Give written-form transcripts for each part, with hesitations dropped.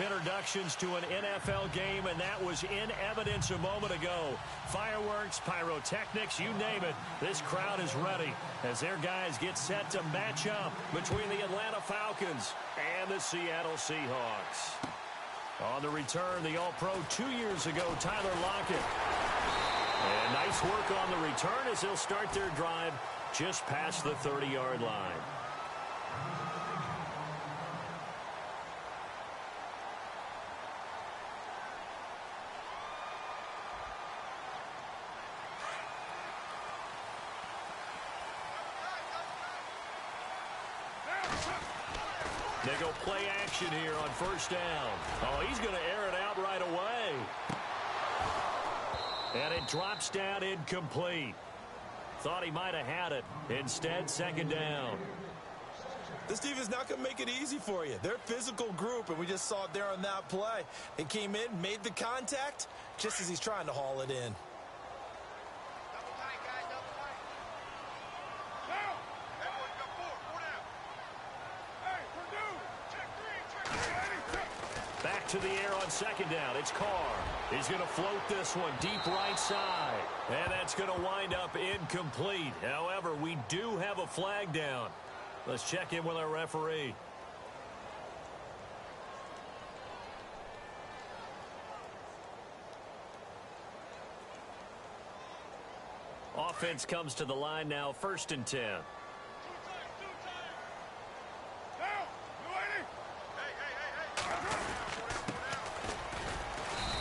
introductions to an NFL game, and that was in evidence a moment ago. Fireworks, pyrotechnics, you name it. This crowd is ready as their guys get set to match up between the Atlanta Falcons and the Seattle Seahawks. On the return, the All-Pro 2 years ago, Tyler Lockett. And nice work on the return as they'll start their drive just past the 30-yard line. They go play action here on first down. Oh, he's going to air it out right away. And it drops down incomplete. Thought he might have had it. Instead, second down. This defense is not going to make it easy for you. They're a physical group, and we just saw it there on that play. They came in, made the contact, just as he's trying to haul it in. Back to the air on second down. It's Carr. He's going to float this one deep right side. And that's going to wind up incomplete. However, we do have a flag down. Let's check in with our referee. Offense comes to the line now, 1st and 10.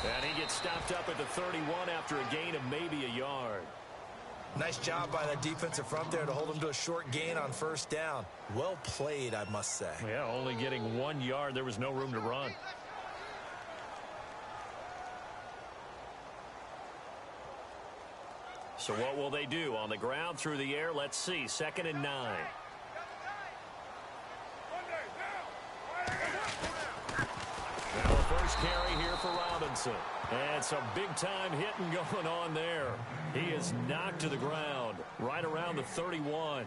And he gets stopped up at the 31 after a gain of maybe a yard. Nice job by that defensive front there to hold him to a short gain on first down. Well played, I must say. Yeah, only getting 1 yard. There was no room to run. So what will they do? On the ground, through the air, let's see. 2nd and 9. Now the first carry here for Robinson. And some big-time hitting going on there. He is knocked to the ground right around the 31.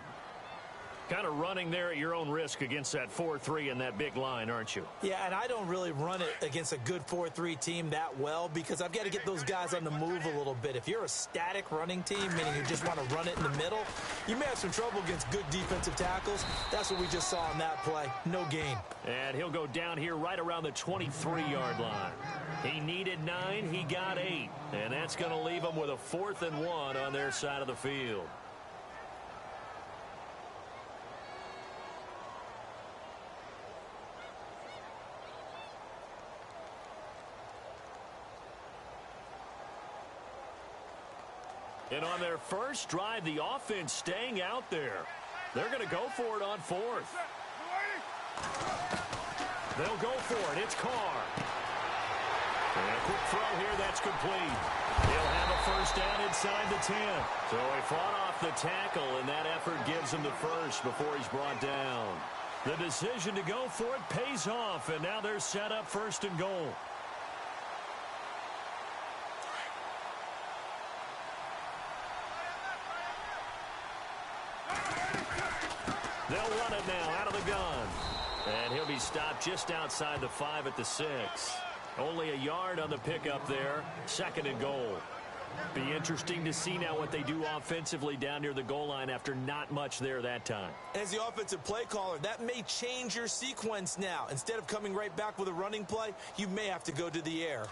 Kind of running there at your own risk against that 4-3 and that big line, aren't you? Yeah, and I don't really run it against a good 4-3 team that well because I've got to get those guys on the move a little bit. If you're a static running team, meaning you just want to run it in the middle, you may have some trouble against good defensive tackles. That's what we just saw on that play. No gain. And he'll go down here right around the 23-yard line. He needed 9, he got 8. And that's going to leave him with a 4th and 1 on their side of the field. And on their first drive, the offense staying out there. They're going to go for it on 4th. They'll go for it. It's Carr. And a quick throw here that's complete. He'll have a first down inside the 10. So he fought off the tackle, and that effort gives him the first before he's brought down. The decision to go for it pays off, and now they're set up 1st and goal. They'll run it now out of the gun. And he'll be stopped just outside the 5 at the 6. Only a yard on the pickup there. 2nd and goal. Be interesting to see now what they do offensively down near the goal line after not much there that time. As the offensive play caller, that may change your sequence now. Instead of coming right back with a running play, you may have to go to the air.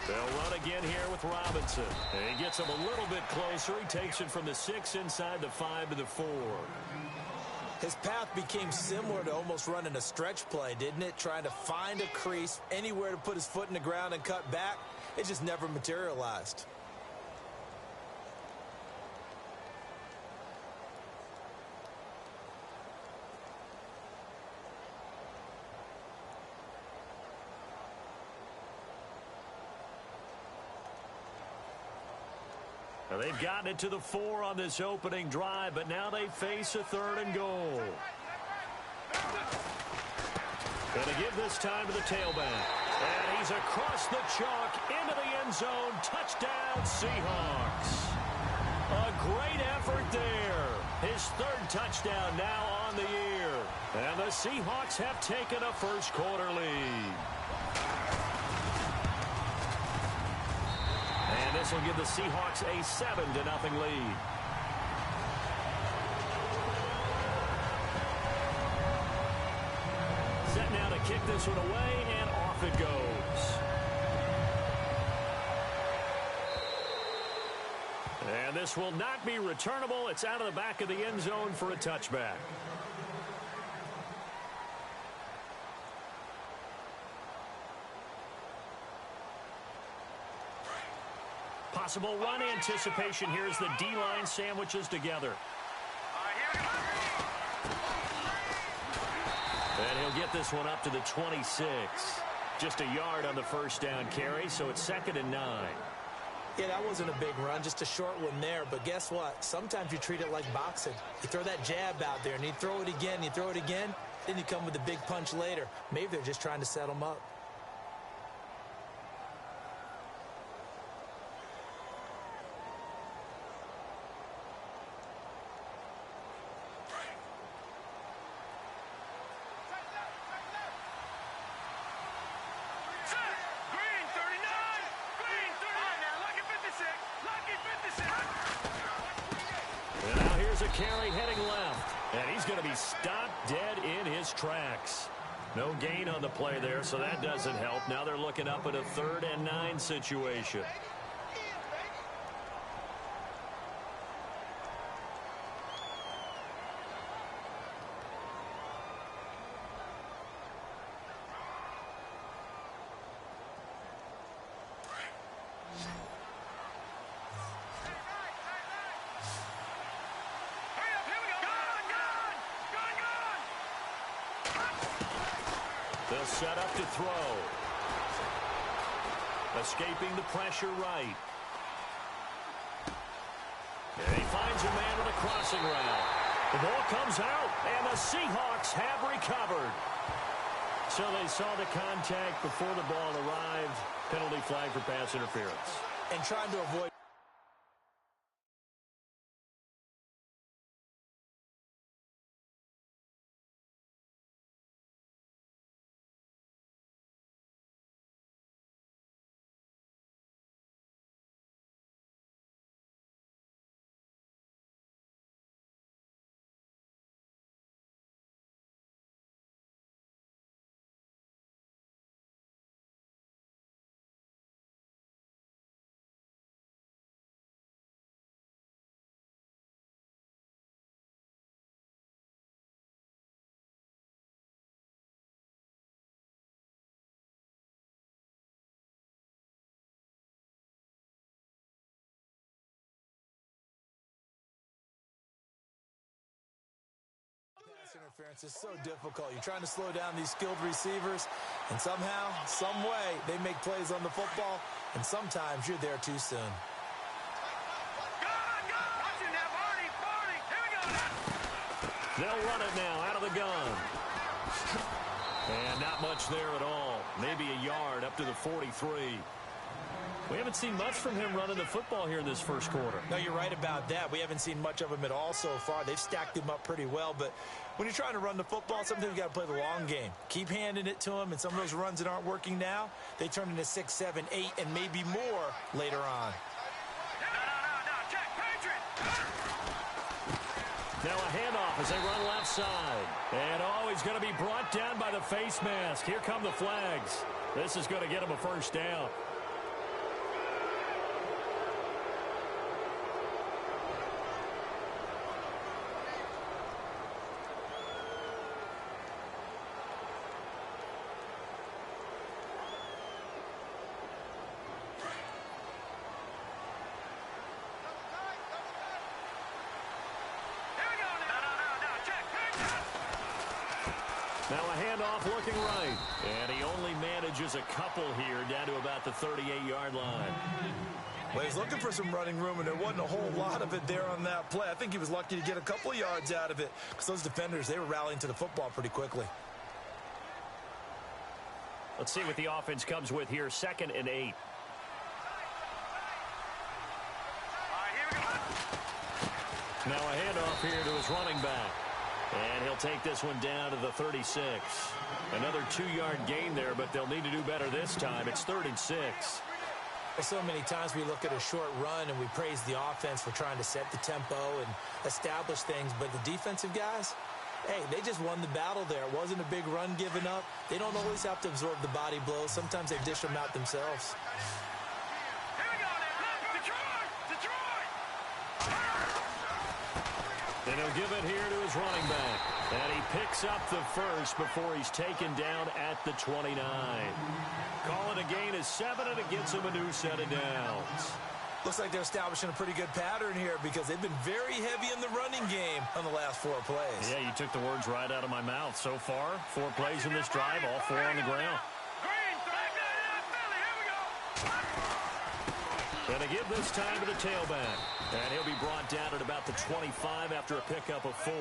They'll run again here with Robinson. And he gets him a little bit closer. He takes it from the 6 inside the 5 to the 4. His path became similar to almost running a stretch play, didn't it? Trying to find a crease, anywhere to put his foot in the ground and cut back. It just never materialized. Now they've gotten it to the 4 on this opening drive, but now they face a 3rd and goal. Going to give this time to the tailback. And he's across the chalk into the end zone. Touchdown, Seahawks. A great effort there. touchdown now on the year. And the Seahawks have taken a first-quarter lead. And this will give the Seahawks a 7-0 lead. Set now to kick this one away, and off it goes. And this will not be returnable. It's out of the back of the end zone for a touchback. Possible run anticipation here as the D-line sandwiches together. And he'll get this one up to the 26. Just a yard on the first down carry, so it's 2nd and 9. Yeah, that wasn't a big run, just a short one there. But guess what? Sometimes you treat it like boxing. You throw that jab out there, and you throw it again, you throw it again, then you come with a big punch later. Maybe they're just trying to set them up. Carry heading left, and he's going to be stopped dead in his tracks. No gain on the play there, so that doesn't help. Now they're looking up at a 3rd and 9 situation. They'll set up to throw. Escaping the pressure right. And he finds a man with a crossing route. The ball comes out, and the Seahawks have recovered. So they saw the contact before the ball arrived. Penalty flag for pass interference. And trying to avoid interference is so difficult. You're trying to slow down these skilled receivers, and somehow, some way, they make plays on the football, and sometimes you're there too soon. They'll run it now out of the gun. And not much there at all. Maybe a yard up to the 43. We haven't seen much from him running the football here in this first quarter. No, you're right about that. We haven't seen much of him at all so far. They've stacked him up pretty well, but when you're trying to run the football, sometimes you got to play the long game. Keep handing it to him, and some of those runs that aren't working now, they turn into 6, 7, 8, and maybe more later on. Now a handoff as they run left side. And he's going to be brought down by the face mask. Here come the flags. This is going to get him a first down. Now a handoff looking right. And he only manages a couple here down to about the 38-yard line. Well, he's looking for some running room, and there wasn't a whole lot of it there on that play. I think he was lucky to get a couple of yards out of it because those defenders, they were rallying to the football pretty quickly. Let's see what the offense comes with here. 2nd and 8. Now a handoff here to his running back. And he'll take this one down to the 36. Another 2-yard gain there, but they'll need to do better this time. It's 3rd and 6. Well, so many times we look at a short run and we praise the offense for trying to set the tempo and establish things, but the defensive guys, hey, they just won the battle there. It wasn't a big run given up. They don't always have to absorb the body blows. Sometimes they dish them out themselves. And he'll give it here to his running back. And he picks up the first before he's taken down at the 29. Call it a gain of 7, and it gets him a new set of downs. Looks like they're establishing a pretty good pattern here because they've been very heavy in the running game on the last 4 plays. Yeah, you took the words right out of my mouth. So far, 4 plays in this drive, all 4 on the ground. And a give this time to the tailback. And he'll be brought down at about the 25 after a pickup of 4.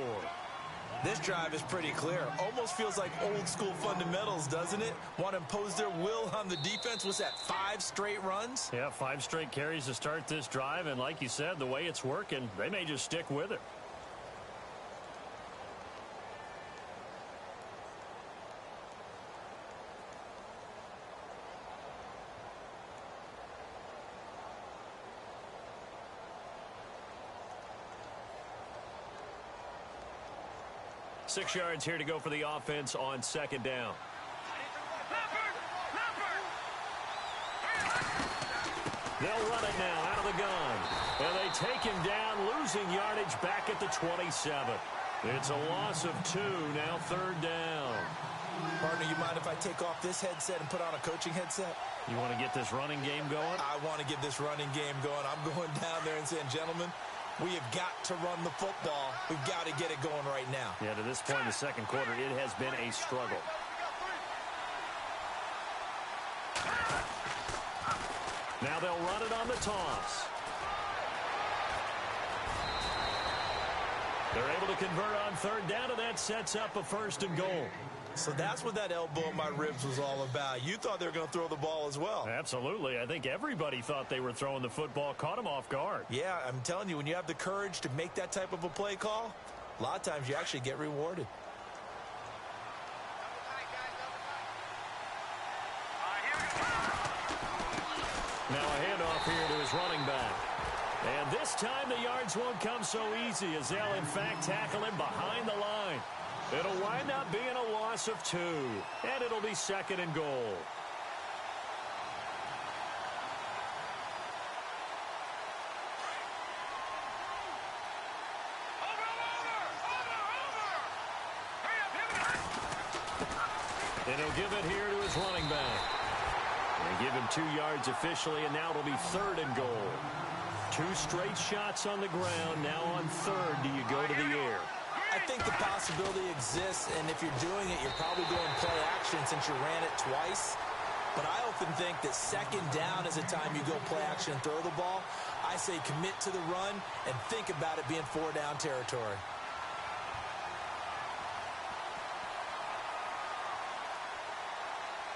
This drive is pretty clear. Almost feels like old school fundamentals, doesn't it? Want to impose their will on the defense. What's that, 5 straight runs? Yeah, 5 straight carries to start this drive. And like you said, the way it's working, they may just stick with it. Six yards here to go for the offense on 2nd down. They'll run it now out of the gun. And they take him down, losing yardage back at the 27. It's a loss of 2, now 3rd down. Partner, you mind if I take off this headset and put on a coaching headset? You want to get this running game going? I want to get this running game going. I'm going down there and saying, gentlemen, we have got to run the football. We've got to get it going right now. Yeah, to this point in the second quarter, it has been a struggle. Now they'll run it on the toss. They're able to convert on 3rd down, and that sets up a 1st and goal. So that's what that elbow in my ribs was all about. You thought they were going to throw the ball as well. Absolutely. I think everybody thought they were throwing the football, caught him off guard. Yeah, I'm telling you, when you have the courage to make that type of a play call, a lot of times you actually get rewarded. Now a handoff here to his running back. And this time the yards won't come so easy as they'll, in fact, tackle him behind the line. It'll wind up being a loss of 2, and it'll be 2nd and goal. And he'll give it here to his running back. They give him 2 yards officially, and now it'll be 3rd and goal. 2 straight shots on the ground. Now on 3rd, do you go to the air? I think the possibility exists, and if you're doing it, you're probably going play action since you ran it twice. But I often think that 2nd down is a time you go play action and throw the ball. I say commit to the run and think about it being 4-down territory.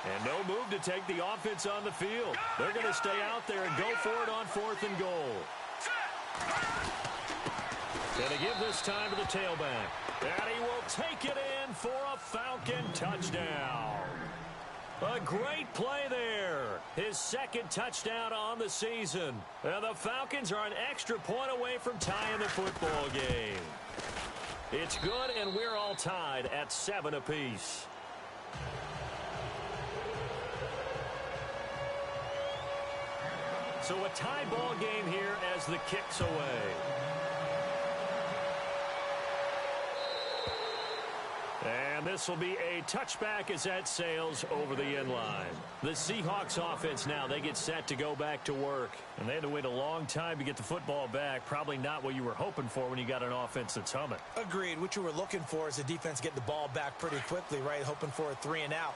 And no move to take the offense on the field. They're going to stay out there and go for it on 4th and goal. Going to give this time to the tailback. And he will take it in for a Falcon touchdown. A great play there. His 2nd touchdown on the season. And the Falcons are an extra point away from tying the football game. It's good, and we're all tied at 7 apiece. So a tie ball game here as the kick's away. And this will be a touchback as that sails over the end line. The Seahawks offense now, they get set to go back to work. And they had to wait a long time to get the football back. Probably not what you were hoping for when you got an offense that's humming. Agreed. What you were looking for is the defense getting the ball back pretty quickly, right? Hoping for a 3 and out.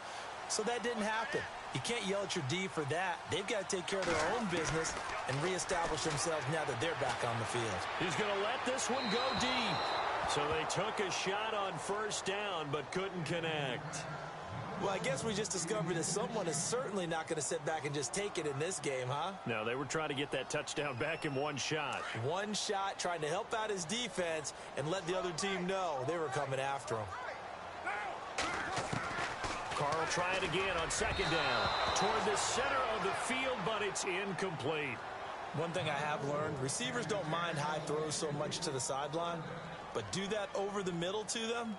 So that didn't happen. You can't yell at your D for that. They've got to take care of their own business and reestablish themselves now that they're back on the field. He's going to let this one go deep. So they took a shot on 1st down but couldn't connect. Well, I guess we just discovered that someone is certainly not going to sit back and just take it in this game, huh? No, they were trying to get that touchdown back in one shot. One shot, trying to help out his defense and let the other team know they were coming after him. Carl try it again on second down. Toward the center of the field, but it's incomplete. One thing I have learned, receivers don't mind high throws so much to the sideline, but do that over the middle to them,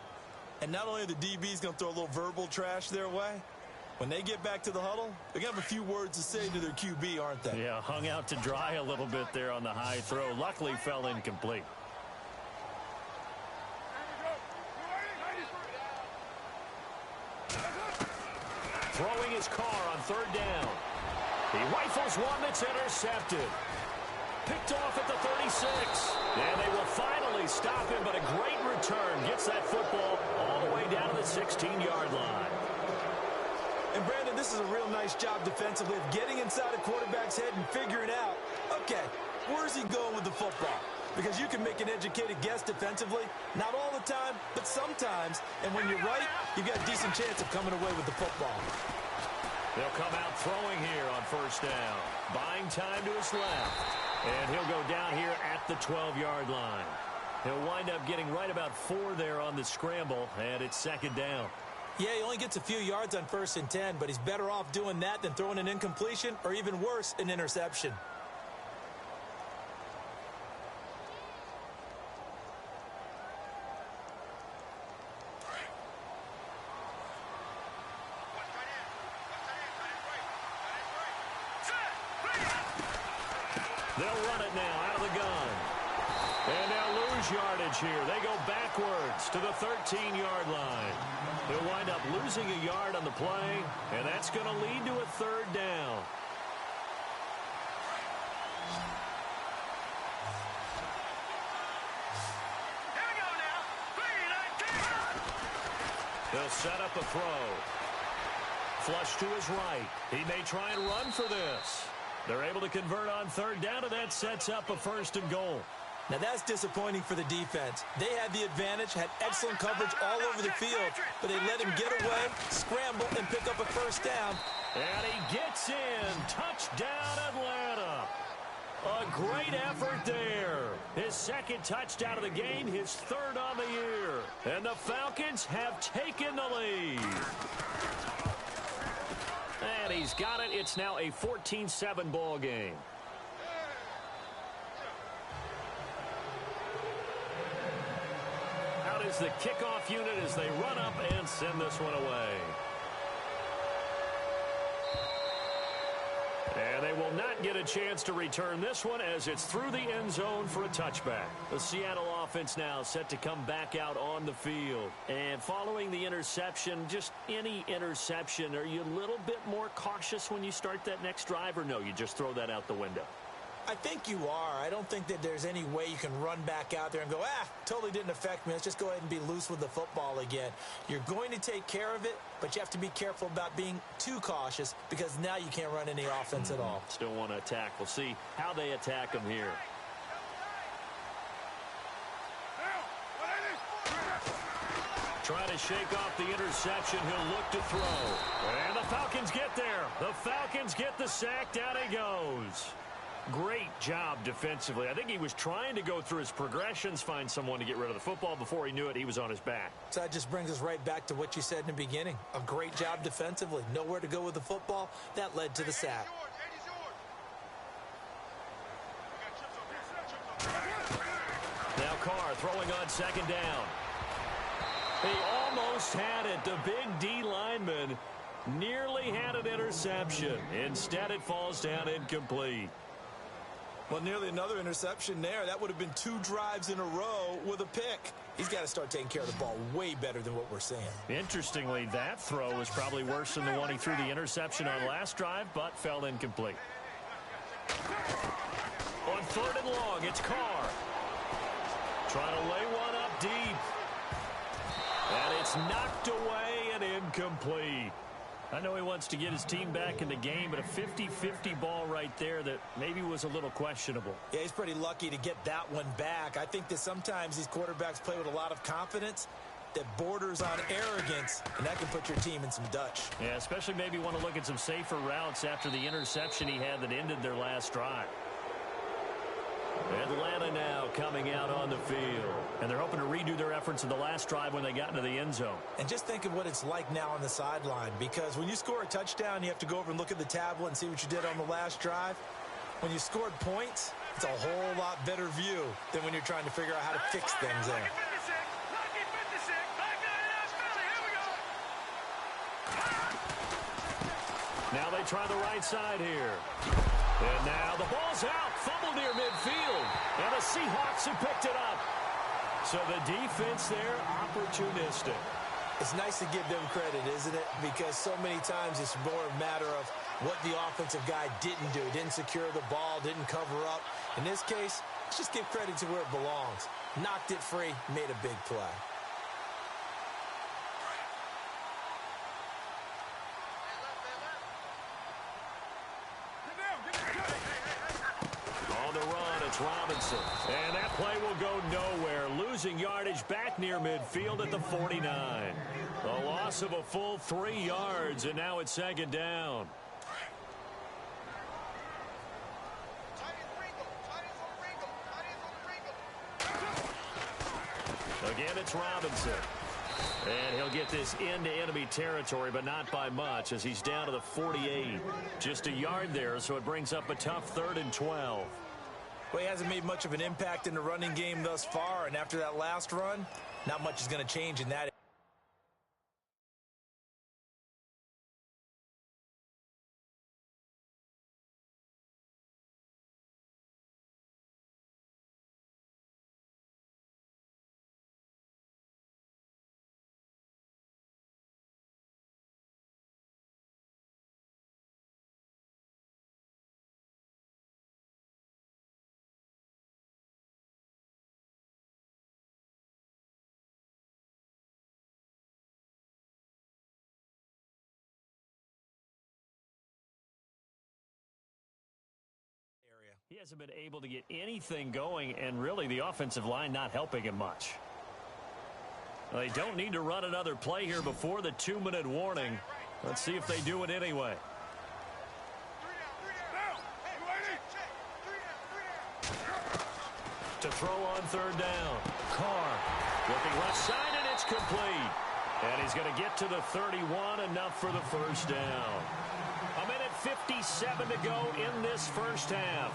and not only are the DBs going to throw a little verbal trash their way, when they get back to the huddle, they're going to have a few words to say to their QB, aren't they? Yeah, hung out to dry a little bit there on the high throw. Luckily fell incomplete. Throwing his car on third down. He rifles one that's intercepted. Picked off at the 36. And they will finally stop him, but a great return. Gets that football all the way down to the 16-yard line. And, Brandon, this is a real nice job defensively of getting inside a quarterback's head and figuring out, okay, where's he going with the football? Because you can make an educated guess defensively. Not all the time, but sometimes. And when you're right, you've got a decent chance of coming away with the football. They'll come out throwing here on first down. Buying time to his left. And he'll go down here at the 12-yard line. He'll wind up getting right about 4 there on the scramble, and it's second down. Yeah, he only gets a few yards on 1st and 10, but he's better off doing that than throwing an incompletion or even worse, an interception. They'll run it now out of the gun. And they'll lose yardage here. They go backwards to the 13-yard line. They'll wind up losing a yard on the play, and that's going to lead to a third down. Here we go now. They'll set up a throw. Flush to his right. He may try and run for this. They're able to convert on third down, and that sets up a first and goal. Now, that's disappointing for the defense. They had the advantage, had excellent coverage all over the field, but they let him get away, scramble, and pick up a first down. And he gets in. Touchdown, Atlanta. A great effort there. His second touchdown of the game, his third on the year. And the Falcons have taken the lead. And he's got it. It's now a 14-7 ball game. Out is the kickoff unit as they run up and send this one away. And they will not get a chance to return this one as it's through the end zone for a touchback. The Seattle offense now set to come back out on the field. And following the interception, just any interception, are you a little bit more cautious when you start that next drive, or no, you just throw that out the window? I think you are. I don't think that there's any way you can run back out there and go, totally didn't affect me. Let's just go ahead and be loose with the football again. You're going to take care of it, but you have to be careful about being too cautious because now you can't run any offense at all. Still want to attack. We'll see how they attack them here. Trying to shake off the interception. He'll look to throw. And the Falcons get there. The Falcons get the sack. Down he goes. Great job defensively. I think he was trying to go through his progressions, find someone to get rid of the football. Before he knew it, he was on his back. So that just brings us right back to what you said in the beginning. A great job defensively. Nowhere to go with the football. That led to the sack. Now Carr throwing on second down. He almost had it. The big D lineman nearly had an interception. Instead, it falls down incomplete. Well, nearly another interception there. That would have been 2 drives in a row with a pick. He's got to start taking care of the ball way better than what we're seeing. Interestingly, that throw was probably worse than the one he threw the interception on last drive, but fell incomplete. On third and long, it's Carr. Trying to lay one up deep. And it's knocked away and incomplete. I know he wants to get his team back in the game, but a 50-50 ball right there that maybe was a little questionable. Yeah, he's pretty lucky to get that one back. I think that sometimes these quarterbacks play with a lot of confidence, that borders on arrogance, and that can put your team in some Dutch. Yeah, especially maybe want to look at some safer routes after the interception he had that ended their last drive. Atlanta now coming out on the field. And they're hoping to redo their efforts in the last drive when they got into the end zone. And just think of what it's like now on the sideline, because when you score a touchdown, you have to go over and look at the tablet and see what you did on the last drive. When you scored points, it's a whole lot better view than when you're trying to figure out how to fix things there. Now they try the right side here. And now the ball's out. Fumble near midfield. And the Seahawks have picked it up. So the defense there, opportunistic. It's nice to give them credit, isn't it? Because so many times it's more a matter of what the offensive guy didn't do. Didn't secure the ball, didn't cover up. In this case, let's just give credit to where it belongs. Knocked it free, made a big play. Robinson. And that play will go nowhere. Losing yardage back near midfield at the 49. A loss of a full 3 yards, and now it's second down. Again, it's Robinson. And he'll get this into enemy territory, but not by much, as he's down to the 48. Just a yard there, so it brings up a tough 3rd and 12. Well, he hasn't made much of an impact in the running game thus far, and after that last run, not much is going to change in that. He hasn't been able to get anything going, and really the offensive line not helping him much. Well, they don't need to run another play here before the 2-minute warning. Let's see if they do it anyway. To throw on 3rd down. Carr looking left side, and it's complete. And he's going to get to the 31, enough for the first down. A minute 57 to go in this first half.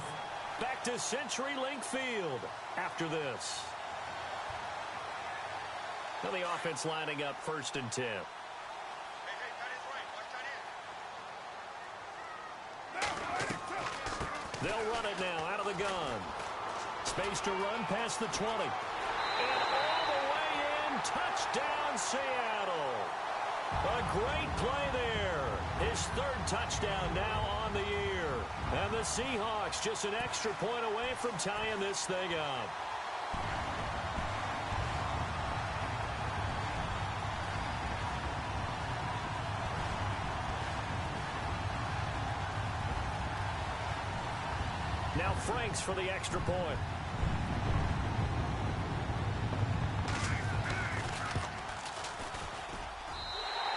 Back to CenturyLink Field after this. Now the offense lining up 1st and 10. They'll run it now out of the gun. Space to run past the 20. And all the way in. Touchdown, Seattle. A great play there. His 3rd touchdown now on the year. And the Seahawks just an extra point away from tying this thing up. Now Franks for the extra point.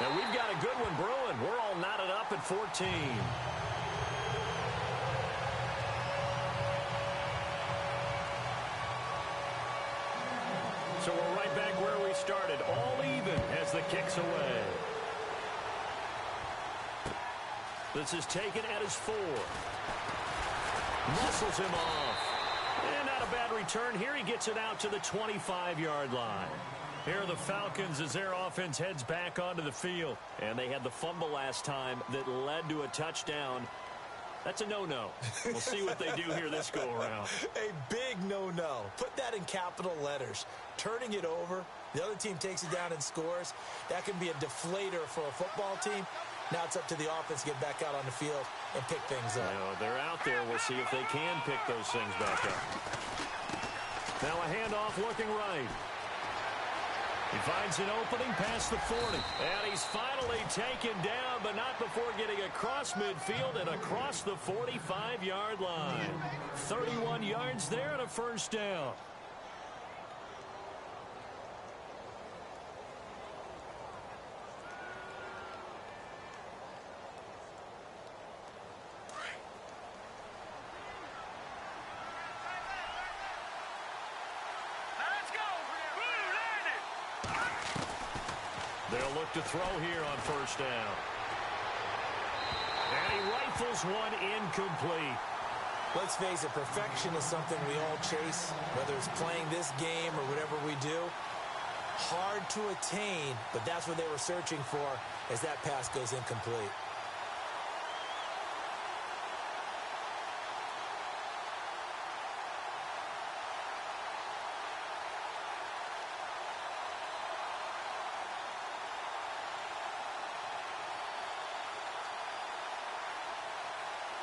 And we've got a good one brewing. We're all knotted up at 14. So we're right back where we started. All even as the kick's away. This is taken at his 4. Muscles him off. And not a bad return here. He gets it out to the 25-yard line. Here are the Falcons as their offense heads back onto the field. And they had the fumble last time that led to a touchdown. That's a no-no. We'll see what they do here this go-around. A big no-no. Put that in capital letters. Turning it over, the other team takes it down and scores. That can be a deflator for a football team. Now it's up to the offense to get back out on the field and pick things up. They're out there. We'll see if they can pick those things back up. Now a handoff looking right. He finds an opening past the 40. And he's finally taken down, but not before getting across midfield and across the 45-yard line. 31 yards there and a first down. They'll look to throw here on first down. And he rifles one incomplete. Let's face it, perfection is something we all chase, whether it's playing this game or whatever we do. Hard to attain, but that's what they were searching for as that pass goes incomplete.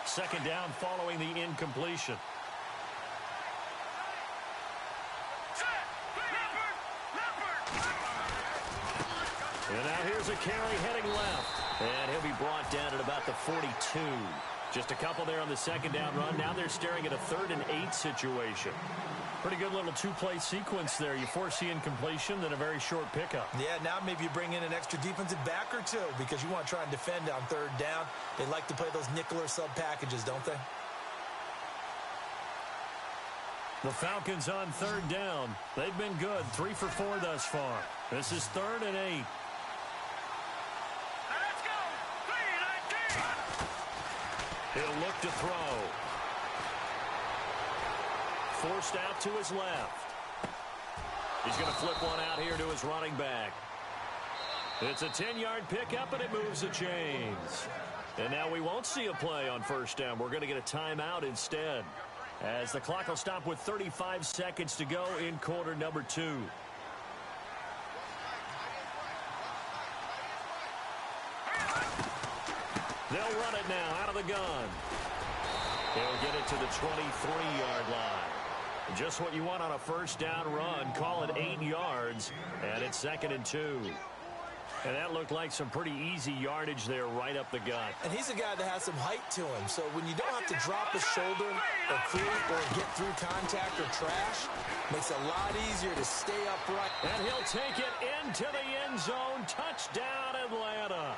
Second down following the incompletion. And now here's a carry heading left. And he'll be brought down at about the 42. Just a couple there on the second down run. Now they're staring at a 3rd and 8 situation. Pretty good little two-play sequence there. You force the incompletion, then a very short pickup. Yeah, now maybe you bring in an extra defensive back or two because you want to try and defend on 3rd down. They like to play those nickel or sub packages, don't they? The Falcons on 3rd down. They've been good, 3 for 4 thus far. This is 3rd and 8. Let's go. 3-19. He'll look to throw. Forced out to his left. He's going to flip one out here to his running back. It's a 10-yard pickup, and it moves the chains. And now we won't see a play on first down. We're going to get a timeout instead, as the clock will stop with 35 seconds to go in quarter number 2. They'll run it now out of the gun. He'll get it to the 23-yard line. Just what you want on a first down run. Call it 8 yards, and it's 2nd and 2. And that looked like some pretty easy yardage there right up the gut. And he's a guy that has some height to him, so when you don't have to drop his shoulder or creep or get through contact or trash, makes it a lot easier to stay upright. And he'll take it into the end zone. Touchdown, Atlanta.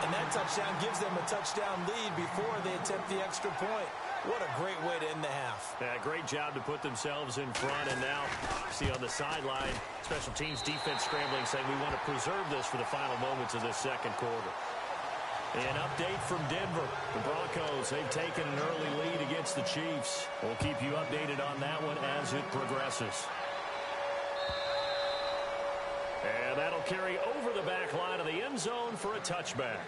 And that touchdown gives them a touchdown lead before they attempt the extra point. What a great way to end the half. Yeah, great job to put themselves in front. And now, see on the sideline, special teams defense scrambling, saying we want to preserve this for the final moments of this second quarter. An update from Denver. The Broncos, they've taken an early lead against the Chiefs. We'll keep you updated on that one as it progresses. And that'll carry over the back line of the end zone for a touchback.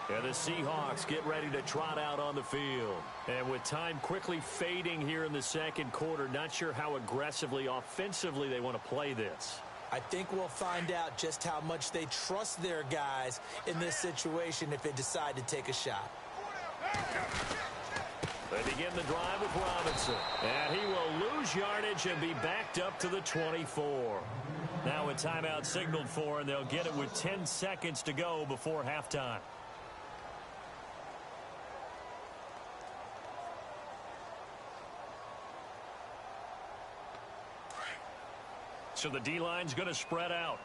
And the Seahawks get ready to trot out on the field. And with time quickly fading here in the second quarter, not sure how aggressively, offensively they want to play this. I think we'll find out just how much they trust their guys in this situation if they decide to take a shot. They begin the drive with Robinson. And he will lose yardage and be backed up to the 24. Now a timeout signaled for, and they'll get it with 10 seconds to go before halftime. So the D-line's going to spread out.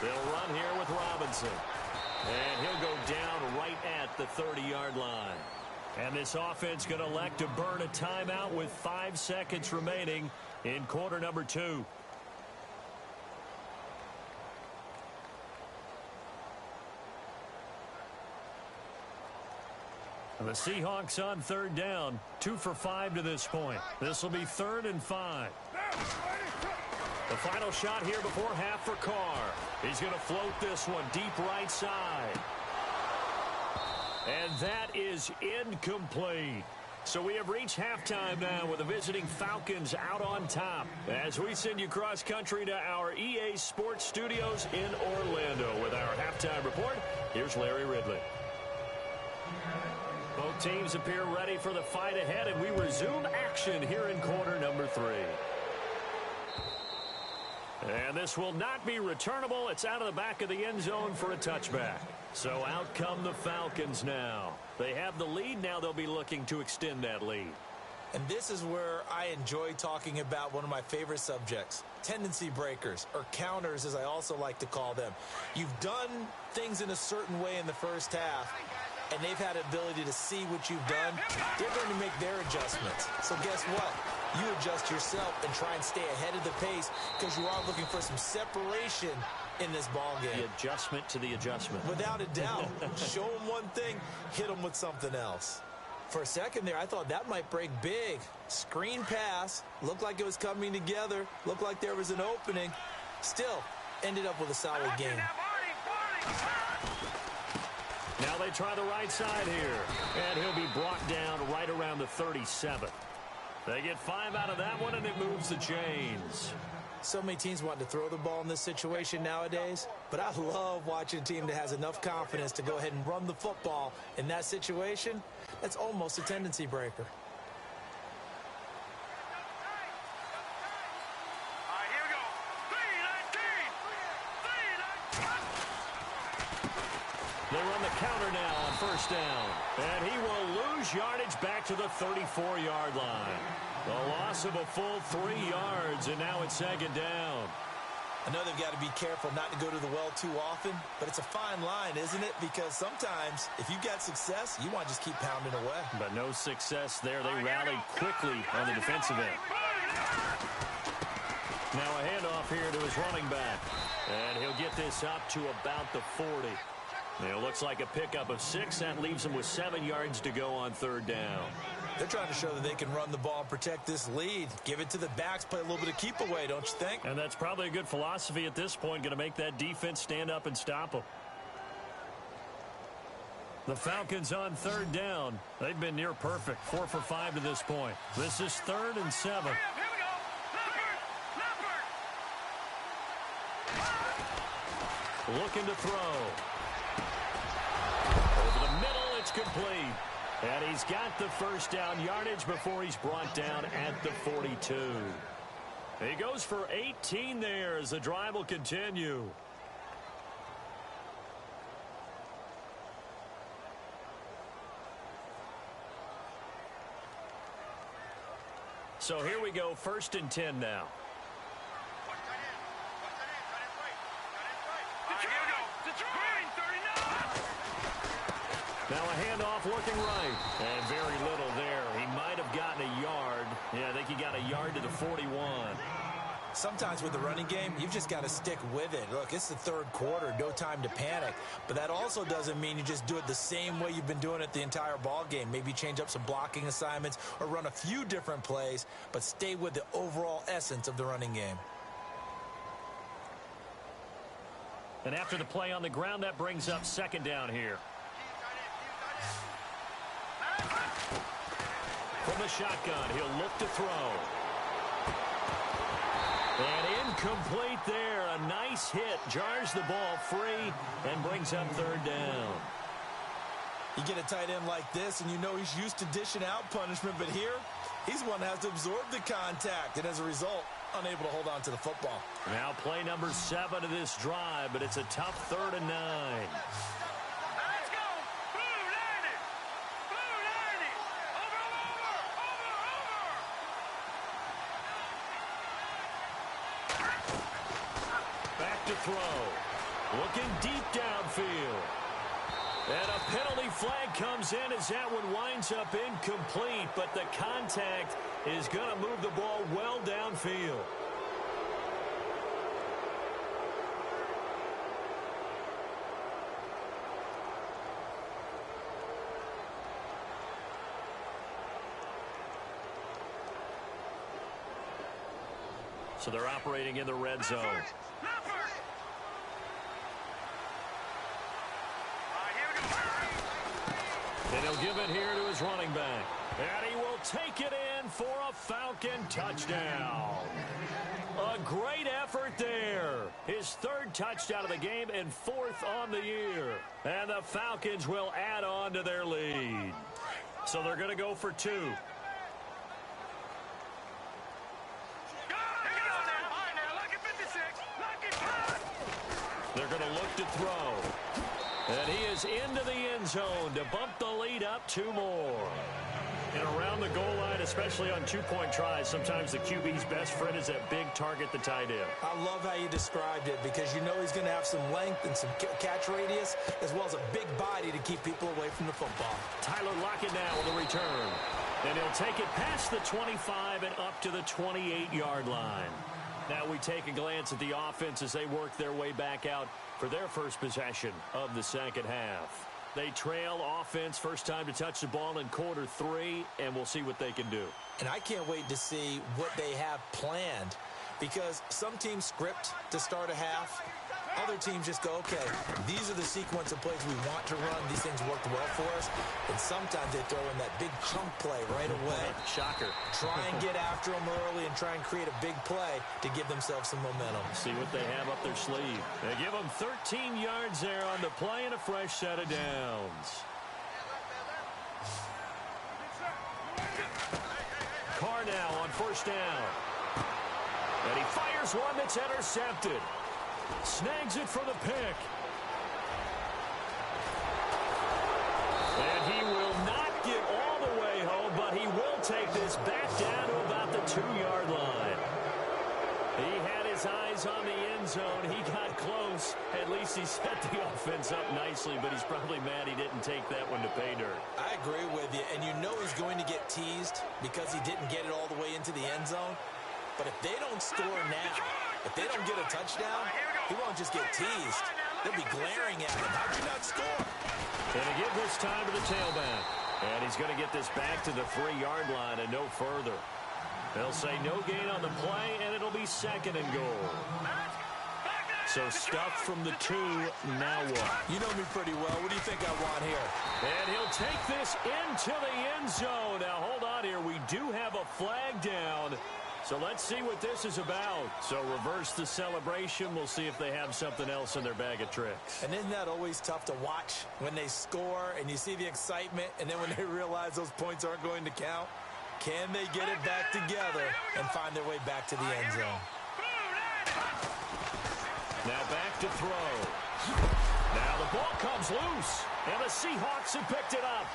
They'll run here with Robinson. And he'll go down right at the 30-yard line. And this offense going to elect to burn a timeout with 5 seconds remaining in quarter number 2. The Seahawks on 3rd down, 2 for 5 to this point. This will be 3rd and 5. The final shot here before half for Carr. He's going to float this one deep right side. And that is incomplete. So we have reached halftime now with the visiting Falcons out on top. As we send you cross country to our EA Sports Studios in Orlando with our halftime report. Here's Larry Ridley. Both teams appear ready for the fight ahead, and we resume action here in quarter number 3. And this will not be returnable. It's out of the back of the end zone for a touchback. So out come the Falcons now. They have the lead. Now they'll be looking to extend that lead. And this is where I enjoy talking about one of my favorite subjects, tendency breakers, or counters as I also like to call them. You've done things in a certain way in the first half. and they've had the ability to see what you've done, they're going to make their adjustments. So guess what? You adjust yourself and try and stay ahead of the pace because you are looking for some separation in this ball game. The adjustment to the adjustment. Without a doubt. Show them one thing, hit them with something else. For a second there, I thought that might break big. Screen pass, looked like it was coming together, looked like there was an opening. Still, ended up with a solid game. Now they try the right side here, and he'll be brought down right around the 37. They get 5 out of that one, and it moves the chains. So many teams want to throw the ball in this situation nowadays, but I love watching a team that has enough confidence to go ahead and run the football in that situation. That's almost a tendency breaker. All right, here we go. 3-19. They run the counter now on first down, and he will lose yardage back to the 34-yard line. The loss of a full 3 yards, and now it's second down. I know they've got to be careful not to go to the well too often, but it's a fine line, isn't it? Because sometimes, if you've got success, you want to just keep pounding away. But no success there. They rallied quickly on the defensive end. Now a handoff here to his running back, and he'll get this up to about the 40. It looks like a pickup of 6. That leaves him with 7 yards to go on third down. They're trying to show that they can run the ball and protect this lead. Give it to the backs, play a little bit of keep away, don't you think? And that's probably a good philosophy at this point, going to make that defense stand up and stop them. The Falcons on third down. They've been near perfect, 4 for 5 to this point. This is 3rd and 7. Here we go. Leopard. Looking to throw. Over the middle, it's complete. And he's got the first down yardage before he's brought down at the 42. He goes for 18 there as the drive will continue. So here we go, 1st and 10 now. Now a handoff looking right. And very little there. He might have gotten a yard. Yeah, I think he got a yard to the 41. Sometimes with the running game, you've just got to stick with it. Look, it's the 3rd quarter, no time to panic. But that also doesn't mean you just do it the same way you've been doing it the entire ball game. Maybe change up some blocking assignments or run a few different plays, but stay with the overall essence of the running game. And after the play on the ground, that brings up 2nd down here. From the shotgun, he'll look to throw. And incomplete there. A nice hit. Jars the ball free and brings up 3rd down. You get a tight end like this, and you know he's used to dishing out punishment, but here, he's one that has to absorb the contact, and as a result, unable to hold on to the football. Now play number 7 of this drive, but it's a tough 3rd and 9. Let's go. Blue 90. Blue 90. Over. Back to throw. Looking deep downfield. And a penalty flag comes in as that one winds up incomplete, but the contact is going to move the ball well downfield. So they're operating in the red zone. And he'll give it here to his running back. And he will take it in for a Falcon touchdown. A great effort there. His 3rd touchdown of the game and 4th on the year. And the Falcons will add on to their lead. So they're going to go for 2. They're going to look to throw. And he is into the end zone to bump the lead up 2 more. And around the goal line, especially on two-point tries, sometimes the QB's best friend is that big target, the tight end. I love how you described it because you know he's going to have some length and some catch radius as well as a big body to keep people away from the football. Tyler Lockett now with a return. And he'll take it past the 25 and up to the 28-yard line. Now we take a glance at the offense as they work their way back out for their first possession of the second half. They trail offense, first time to touch the ball in quarter 3, and we'll see what they can do. And I can't wait to see what they have planned because some teams script to start a half. Other teams just go, okay, these are the sequence of plays we want to run. These things worked well for us. And sometimes they throw in that big chunk play right away. Shocker. Try and get after them early and try and create a big play to give themselves some momentum. See what they have up their sleeve. They give them 13 yards there on the play and a fresh set of downs. Carr now on first down. And he fires one that's intercepted. Snags it for the pick. And he will not get all the way home, but he will take this back down to about the 2-yard line. He had his eyes on the end zone. He got close. At least he set the offense up nicely, but he's probably mad he didn't take that one to pay dirt. I agree with you, and you know he's going to get teased because he didn't get it all the way into the end zone. But if they don't score now, if they don't get a touchdown, he won't just get teased. They'll be glaring at him. How'd you not score? And he give this time to the tailback. And he's going to get this back to the 3-yard line and no further. They'll say no gain on the play, and it'll be second and goal. So stuff from the 2, now what? You know me pretty well. What do you think I want here? And he'll take this into the end zone. Now, hold on here. We do have a flag down. So let's see what this is about. So reverse the celebration. We'll see if they have something else in their bag of tricks. And isn't that always tough to watch when they score and you see the excitement and then when they realize those points aren't going to count? Can they get it back together and find their way back to the end zone? Now back to throw. Now the ball comes loose. And the Seahawks have picked it up.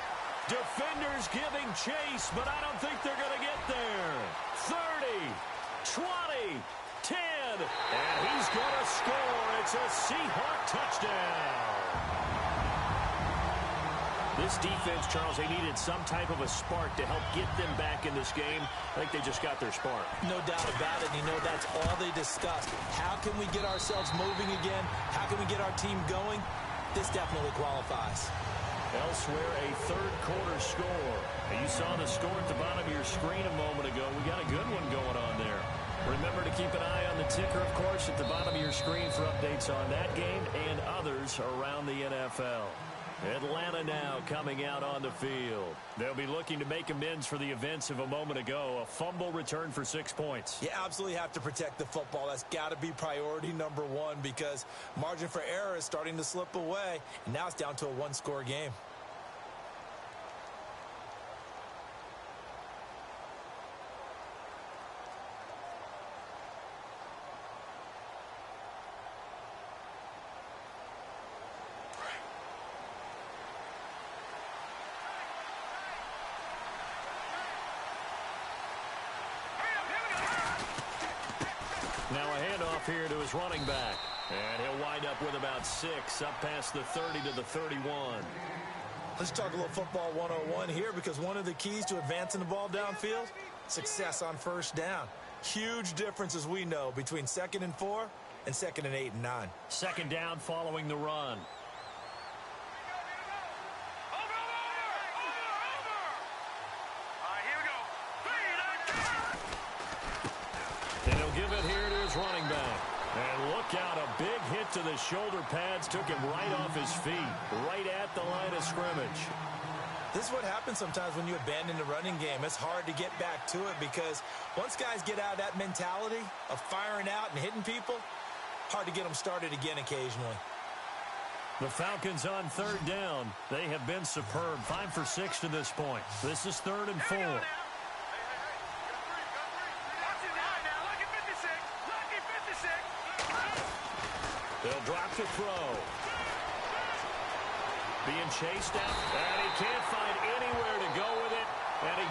Defenders giving chase, but I don't think they're going to get there. 30, 20, 10, and he's going to score. It's a Seahawk touchdown. This defense, Charles, they needed some type of a spark to help get them back in this game. I think they just got their spark. No doubt about it. You know, that's all they discussed. How can we get ourselves moving again? How can we get our team going? This definitely qualifies. Elsewhere, a third-quarter score. You saw the score at the bottom of your screen a moment ago. We got a good one going on there. Remember to keep an eye on the ticker, of course, at the bottom of your screen for updates on that game and others around the NFL. Atlanta now coming out on the field. They'll be looking to make amends for the events of a moment ago. A fumble return for 6 points. You absolutely have to protect the football. That's got to be priority number 1 because margin for error is starting to slip away, and now it's down to a 1-score game. Now a handoff here to his running back. And he'll wind up with about 6, up past the 30 to the 31. Let's talk a little football 101 here because one of the keys to advancing the ball downfield, success on first down. Huge difference, as we know, between 2nd and 4 and 2nd and 8 and 9. Second down following the run. And he'll give it here to his running back. And look out, a big hit to the shoulder pads took him right off his feet, right at the line of scrimmage. This is what happens sometimes when you abandon the running game. It's hard to get back to it because once guys get out of that mentality of firing out and hitting people, hard to get them started again occasionally. The Falcons on third down. They have been superb. 5 for 6 to this point. This is 3rd and 4. They'll drop to throw. Being chased out, and he can't find anywhere to go with it. And he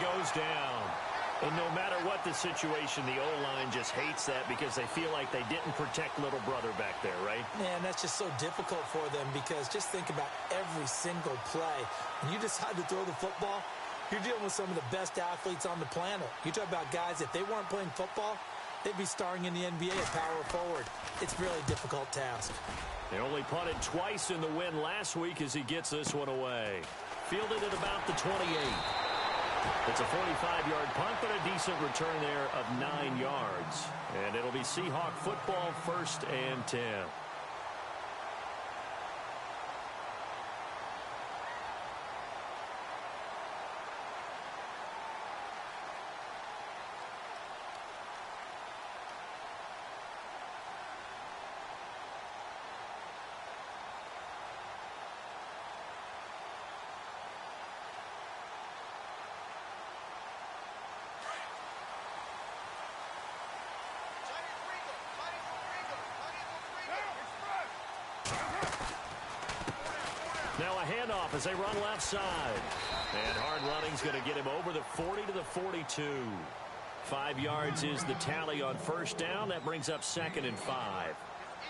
the situation, the O-line just hates that because they feel like they didn't protect little brother back there, right? Man, that's just so difficult for them because just think about every single play. When you decide to throw the football, you're dealing with some of the best athletes on the planet. You talk about guys, if they weren't playing football, they'd be starring in the NBA at power forward. It's a really difficult task. They only punted twice in the win last week as he gets this one away. Fielded at about the 28. It's a 45-yard punt, but a decent return there of 9 yards. And it'll be Seahawk football, 1st and 10. Now a handoff as they run left side. And hard running's going to get him over the 40 to the 42. 5 yards is the tally on 1st down. That brings up 2nd and 5.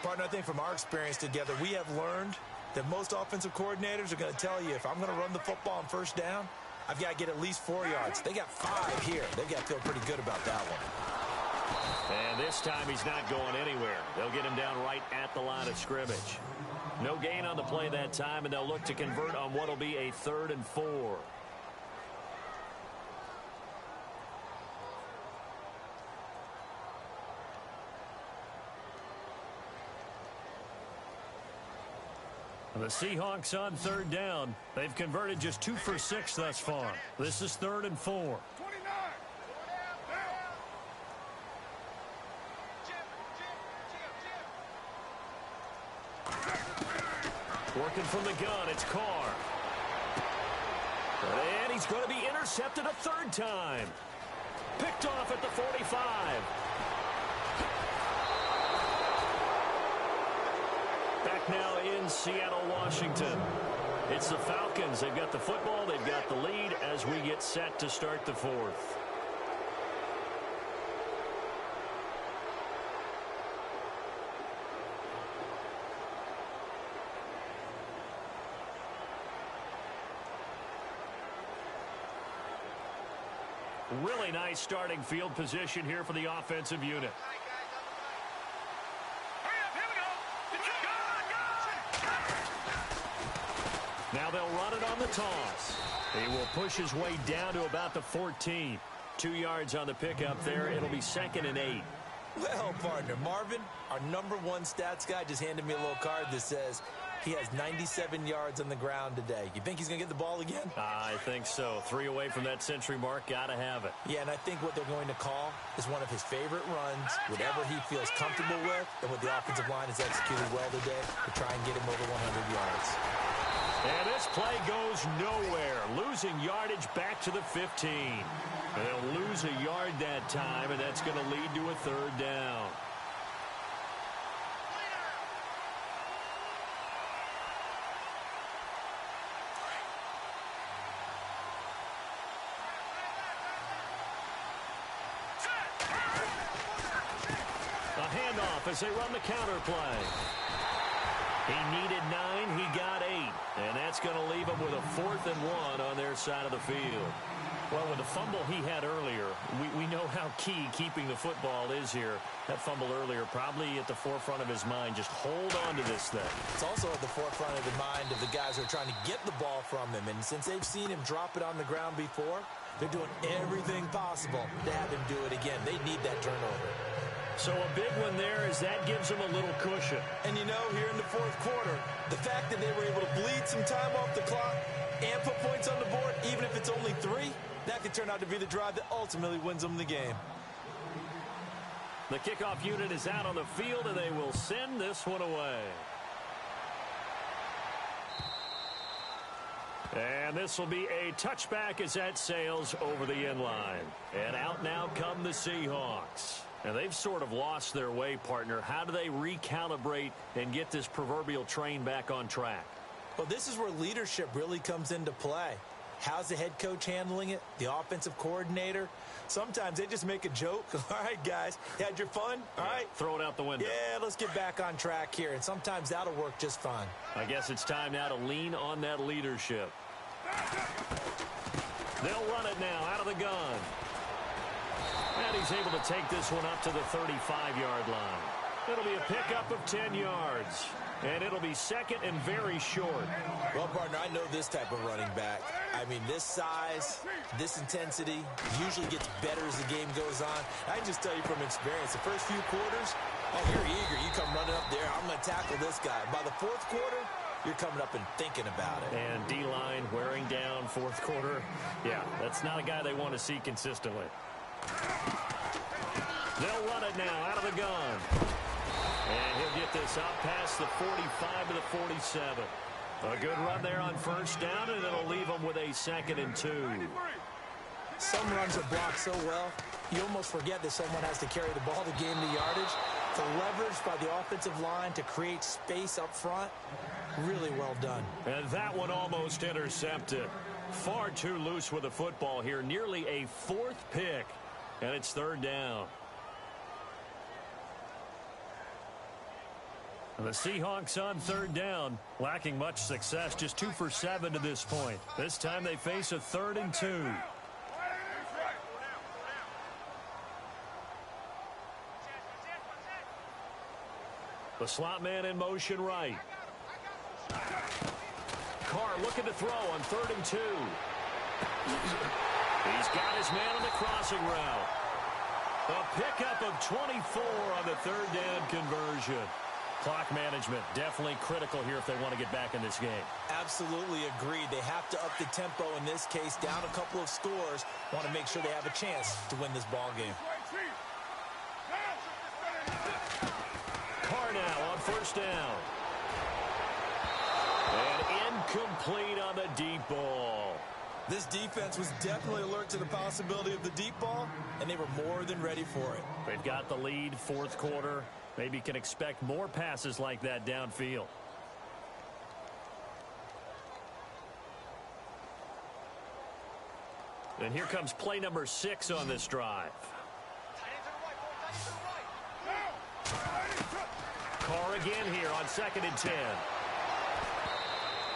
Partner, I think from our experience together, we have learned that most offensive coordinators are going to tell you, if I'm going to run the football on 1st down, I've got to get at least 4 yards. They got 5 here. They've got to feel pretty good about that one. And this time he's not going anywhere. They'll get him down right at the line of scrimmage. No gain on the play that time, and they'll look to convert on what will be a 3rd and 4. The Seahawks on 3rd down. They've converted just 2 for 6 thus far. This is 3rd and 4. Working from the gun, it's Carr. And he's going to be intercepted a 3rd time. Picked off at the 45. Back now in Seattle, Washington. It's the Falcons. They've got the football. They've got the lead as we get set to start the 4th. Really nice starting field position here for the offensive unit. Now they'll run it on the toss. He will push his way down to about the 14. 2 yards on the pickup there. It'll be 2nd and 8. Well, partner, Marvin, our #1 stats guy, just handed me a little card that says he has 97 yards on the ground today. You think he's going to get the ball again? I think so. 3 away from that century mark. Got to have it. Yeah, and I think what they're going to call is one of his favorite runs, whatever he feels comfortable with, and what the offensive line has executed well today to try and get him over 100 yards. And this play goes nowhere. Losing yardage back to the 15. They'll lose a yard that time, and that's going to lead to a 3rd down. A handoff as they run the counter play. He needed 9, he got 8. And that's going to leave him with a 4th and 1 on their side of the field. Well, with the fumble he had earlier, we know how key keeping the football is here. That fumble earlier probably at the forefront of his mind. Just hold on to this thing. It's also at the forefront of the mind of the guys who are trying to get the ball from him. And since they've seen him drop it on the ground before, they're doing everything possible to have him do it again. They need that turnover. So a big one there as that gives them a little cushion. And you know, here in the 4th quarter, the fact that they were able to bleed some time off the clock and put points on the board, even if it's only 3, that could turn out to be the drive that ultimately wins them the game. The kickoff unit is out on the field, and they will send this one away. And this will be a touchback as that sails over the end line. And out now come the Seahawks. And they've sort of lost their way, partner. How do they recalibrate and get this proverbial train back on track? Well, this is where leadership really comes into play. How's the head coach handling it? The offensive coordinator? Sometimes they just make a joke. All right, guys, you had your fun? All right. Throw it out the window. Yeah, let's get back on track here, and sometimes that'll work just fine. I guess it's time now to lean on that leadership. They'll run it now out of the gun. And he's able to take this one up to the 35-yard line. It'll be a pickup of 10 yards. And it'll be second and very short. Well, partner, I know this type of running back. I mean, this size, this intensity usually gets better as the game goes on. I can just tell you from experience, the first few quarters, oh, you're eager. You come running up there, I'm going to tackle this guy. By the fourth quarter, you're coming up and thinking about it. And D-line wearing down fourth quarter. Yeah, that's not a guy they want to see consistently. They'll run it now out of the gun. And he'll get this out past the 45 to the 47. A good run there on first down, and it'll leave him with a 2nd and 2. Some runs are blocked so well, you almost forget that someone has to carry the ball to gain the yardage. The leverage by the offensive line to create space up front, really well done. And that one almost intercepted. Far too loose with the football here. Nearly a 4th pick, and it's 3rd down. The Seahawks on 3rd down, lacking much success, just 2 for 7 to this point. This time they face a 3rd and 2. The slot man in motion right. Carr looking to throw on 3rd and 2. He's got his man on the crossing route. A pickup of 24 on the 3rd down conversion. Clock management definitely critical here if they want to get back in this game. Absolutely agreed. They have to up the tempo in this case, down a couple of scores. Want to make sure they have a chance to win this ball game. Carr now on first down. And incomplete on the deep ball. This defense was definitely alert to the possibility of the deep ball, and they were more than ready for it. They've got the lead, 4th quarter. Maybe can expect more passes like that downfield. And here comes play number 6 on this drive. Carr again here on 2nd and 10.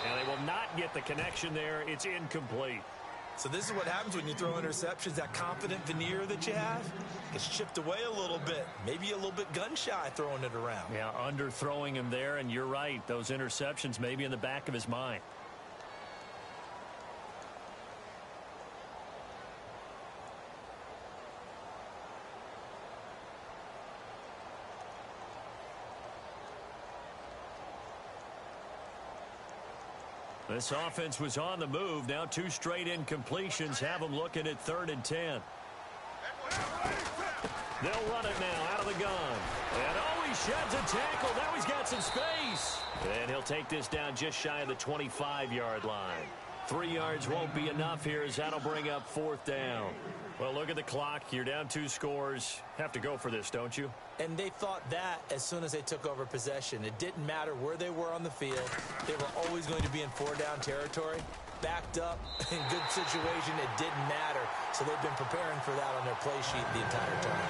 And they will not get the connection there. It's incomplete. So this is what happens when you throw interceptions. That confident veneer that you have gets chipped away a little bit. Maybe a little bit gun-shy throwing it around. Yeah, underthrowing him there, and you're right. Those interceptions may be in the back of his mind. This offense was on the move. Now 2 straight incompletions have them looking at 3rd and 10. They'll run it now out of the gun. And oh, he sheds a tackle. Now he's got some space. And he'll take this down just shy of the 25-yard line. 3 yards won't be enough here as that'll bring up 4th down. Well, look at the clock. You're down 2 scores. Have to go for this, don't you? And they thought that as soon as they took over possession. It didn't matter where they were on the field. They were always going to be in 4-down territory. Backed up, in good situation, it didn't matter. So they've been preparing for that on their play sheet the entire time.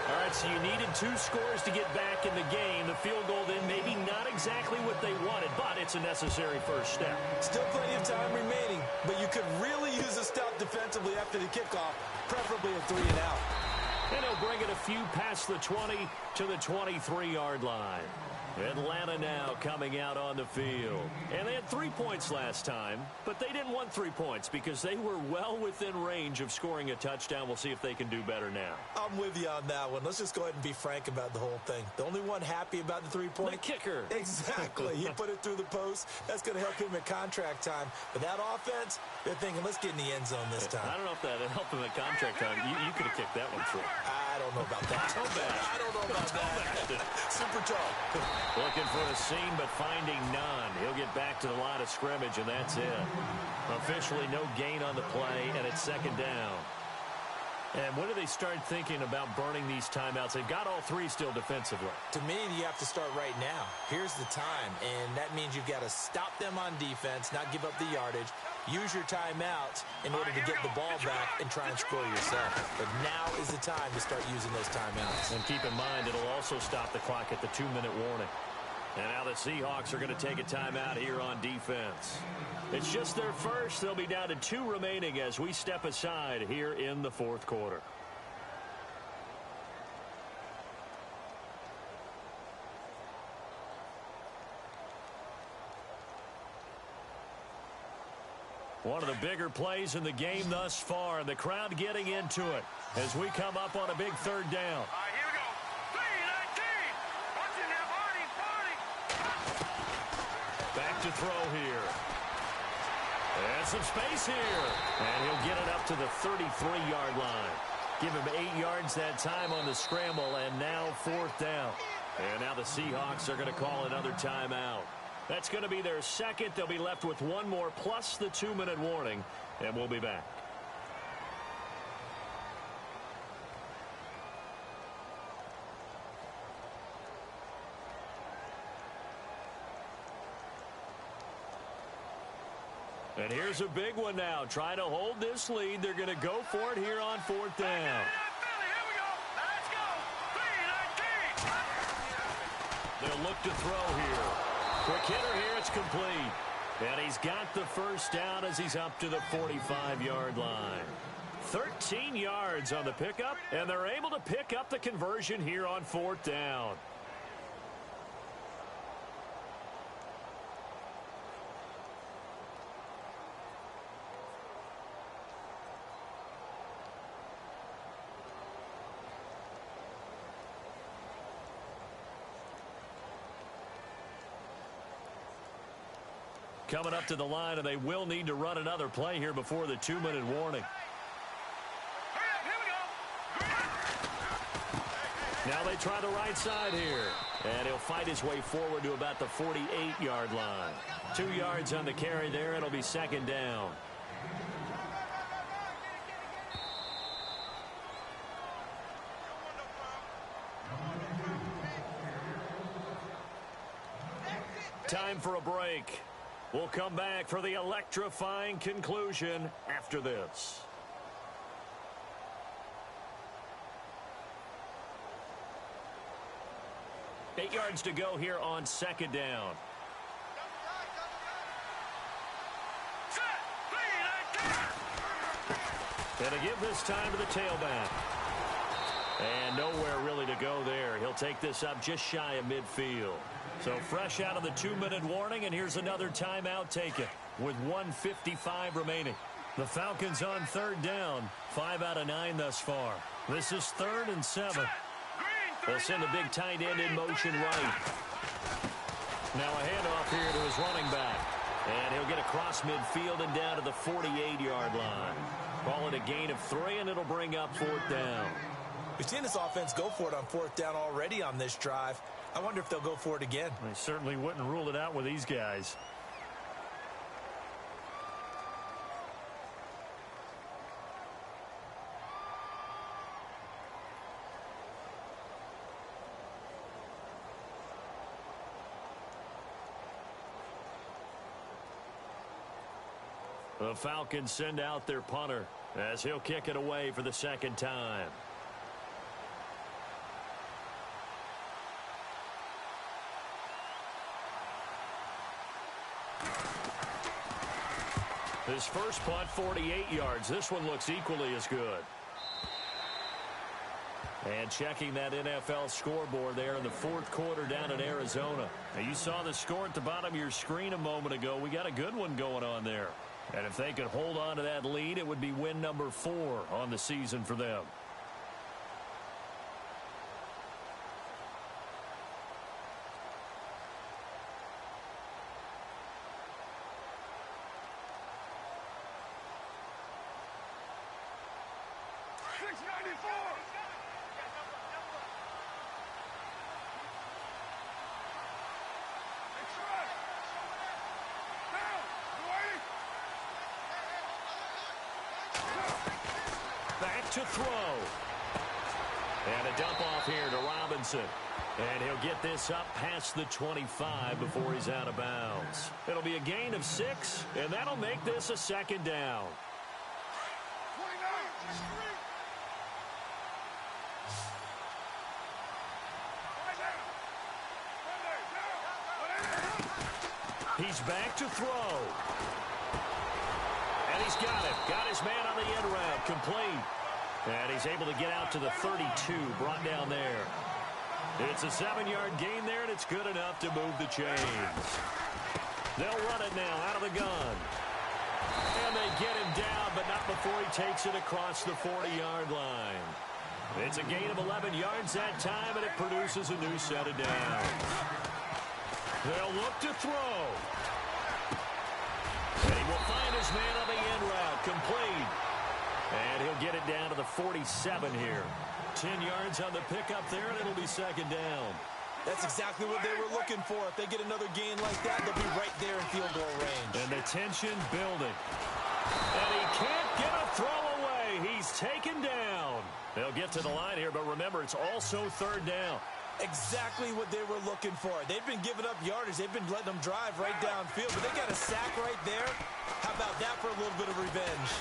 All right, so you needed 2 scores to get back in the game. The field goal then maybe not exactly what they wanted, but it's a necessary first step. Still plenty of time remaining, but you could really use a stop defensively after the kickoff, preferably a 3-and-out. And he'll bring it a few past the 20 to the 23-yard line. Atlanta now coming out on the field. And they had 3 points last time, but they didn't want 3 points because they were well within range of scoring a touchdown. We'll see if they can do better now. I'm with you on that one. Let's just go ahead and be frank about the whole thing. The only one happy about the 3-point? The kicker. Exactly. He put it through the post. That's going to help him at contract time. But that offense, they're thinking, let's get in the end zone this time. I don't know if that helped him at contract time. You could have kicked that one through. I don't know about that. Toe bash. I don't know about that. Super toe. Looking for a seam, but finding none. He'll get back to the line of scrimmage, and that's it. Officially no gain on the play, and it's 2nd down. And when do they start thinking about burning these timeouts? They've got all 3 still defensively. To me, you have to start right now. Here's the time, and that means you've got to stop them on defense, not give up the yardage, Use your timeouts in order to get the ball back and try and score yourself. But now is the time to start using those timeouts. And keep in mind, it'll also stop the clock at the 2-minute warning. And now the Seahawks are going to take a timeout here on defense. It's just their first. They'll be down to 2 remaining as we step aside here in the fourth quarter. One of the bigger plays in the game thus far, and the crowd getting into it as we come up on a big third down. All right, here we go. 3-19. Watching that party. Back to throw here. And some space here. And he'll get it up to the 33-yard line. Give him 8 yards that time on the scramble, and now fourth down. And now the Seahawks are going to call another timeout. That's going to be their second. They'll be left with one more plus the 2-minute warning, and we'll be back. And here's a big one now. Trying to hold this lead. They're going to go for it here on fourth down. Here we go. Let's go. 3-19. They'll look to throw here. Quick hitter here. It's complete. And he's got the first down as he's up to the 45-yard line. 13 yards on the pickup, and they're able to pick up the conversion here on fourth down. Coming up to the line, and they will need to run another play here before the 2-minute warning. Here we go. Now they try the right side here. And he'll fight his way forward to about the 48-yard line. 2 yards on the carry there. It'll be second down. Time for a break. We'll come back for the electrifying conclusion after this. Eight yards to go here on second down. And to give this time to the tailback. And nowhere really to go there. He'll take this up just shy of midfield. So fresh out of the 2-minute warning, and here's another timeout taken with 1:55 remaining. The Falcons on third down, 5 out of 9 thus far. This is 3rd and 7. They'll send a big tight end in motion right. Now a handoff here to his running back. And he'll get across midfield and down to the 48-yard line. Call it a gain of 3, and it'll bring up fourth down. We've seen this offense go for it on fourth down already on this drive. I wonder if they'll go for it again. They certainly wouldn't rule it out with these guys. The Falcons send out their punter as he'll kick it away for the second time. His first punt, 48 yards. This one looks equally as good. And checking that NFL scoreboard there in the fourth quarter down in Arizona. Now you saw the score at the bottom of your screen a moment ago. We got a good one going on there. And if they could hold on to that lead, it would be win number 4 on the season for them. Back to throw. And a dump off here to Robinson. And he'll get this up past the 25 before he's out of bounds. It'll be a gain of 6, and that'll make this a second down. He's back to throw. And he's got it. Got his man on the end route. Complete. And he's able to get out to the 32. Brought down there. It's a 7-yard gain there, and it's good enough to move the chains. They'll run it now out of the gun. And they get him down, but not before he takes it across the 40-yard line. It's a gain of 11 yards that time, and it produces a new set of downs. They'll look to throw. And he will find his man on the end route. Complete. And he'll get it down to the 47 here. 10 yards on the pickup there, and it'll be second down. That's exactly what they were looking for. If they get another gain like that, they'll be right there in field goal range. And the tension building. And he can't get a throw away. He's taken down. They'll get to the line here, but remember, it's also third down. Exactly what they were looking for. They've been giving up yardage. They've been letting them drive right downfield, but they got a sack right there. How about that for a little bit of revenge?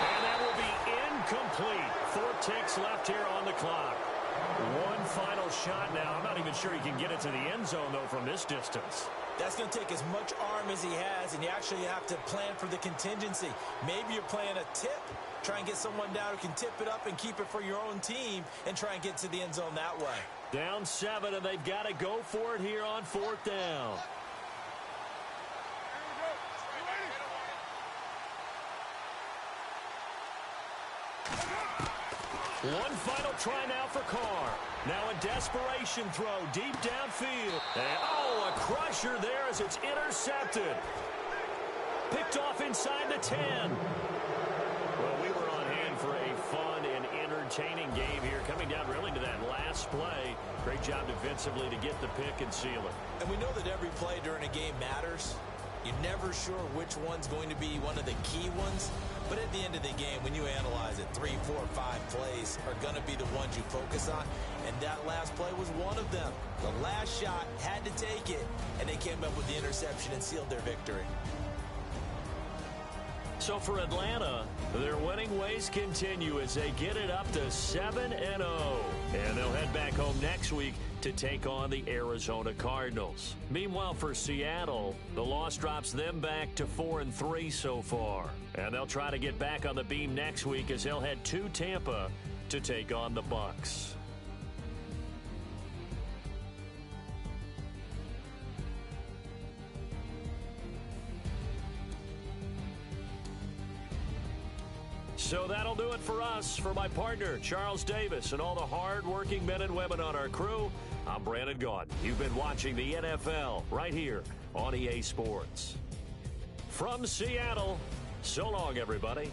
And that will be incomplete. 4 ticks left here on the clock. One final shot now. I'm not even sure he can get it to the end zone, though, from this distance. That's going to take as much arm as he has, and you actually have to plan for the contingency. Maybe you're playing a tip. Try and get someone down who can tip it up and keep it for your own team and try and get to the end zone that way. Down 7, and they've got to go for it here on 4th down. One final try now for Carr. Now a desperation throw deep downfield. And, a crusher there as it's intercepted. Picked off inside the 10. Well, we were on hand for a fun and entertaining game here, coming down really to that last play. Great job defensively to get the pick and seal it. And we know that every play during a game matters. You're never sure which one's going to be one of the key ones. But at the end of the game, when you analyze it, 3, 4, 5 plays are going to be the ones you focus on. And that last play was one of them. The last shot had to take it, and they came up with the interception and sealed their victory. So for Atlanta, their winning ways continue as they get it up to 7-0. And they'll head back home next week to take on the Arizona Cardinals. Meanwhile, for Seattle, the loss drops them back to 4-3 so far. And they'll try to get back on the beam next week as they'll head to Tampa to take on the Bucs. So that'll do it for us. For my partner, Charles Davis, and all the hard-working men and women on our crew, I'm Brandon Gaudin. You've been watching the NFL right here on EA Sports. From Seattle, so long, everybody.